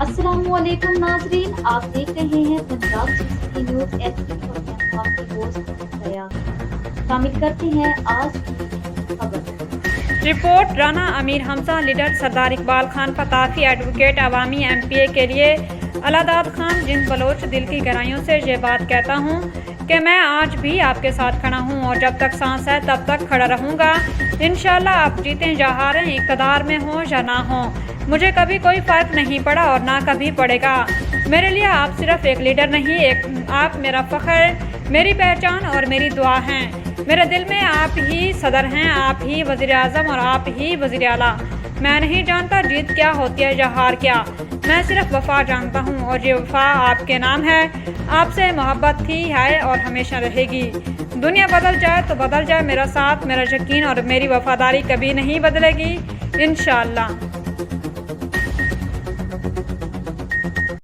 अस्सलामु अलैकुम नाजरीन, आप देख रहे हैं पंजाब 60 न्यूज़ एचडी और मैं हूं आपकी होस्ट दया। शामिल करते हैं आज की खबर। रिपोर्ट राना अमीर हमजा लीडर सरदार इकबाल खान फताफी एडवोकेट अवामी एमपीए के लिए अलादाद खान जिन बलोच दिल की गहराइयों से ये बात कहता हूँ कि मैं आज भी आपके साथ खड़ा हूँ और जब तक सांस है तब तक खड़ा रहूँगा। इंशाल्लाह आप जीतें या हारें, इक़्तिदार में हो या ना हो, मुझे कभी कोई फ़र्क नहीं पड़ा और ना कभी पड़ेगा। मेरे लिए आप सिर्फ एक लीडर नहीं, आप मेरा फ़ख्र, मेरी पहचान और मेरी दुआ हैं। मेरे दिल में आप ही सदर हैं, आप ही वज़ीर आज़म और आप ही वज़ीर आला। मैं नहीं जानता जीत क्या होती है या हार क्या, मैं सिर्फ वफ़ा जानता हूँ और ये वफ़ा आपके नाम है। आपसे मोहब्बत थी, है और हमेशा रहेगी। दुनिया बदल जाए तो बदल जाए, मेरा साथ, मेरा यकीन और मेरी वफ़ादारी कभी नहीं बदलेगी इंशाअल्लाह।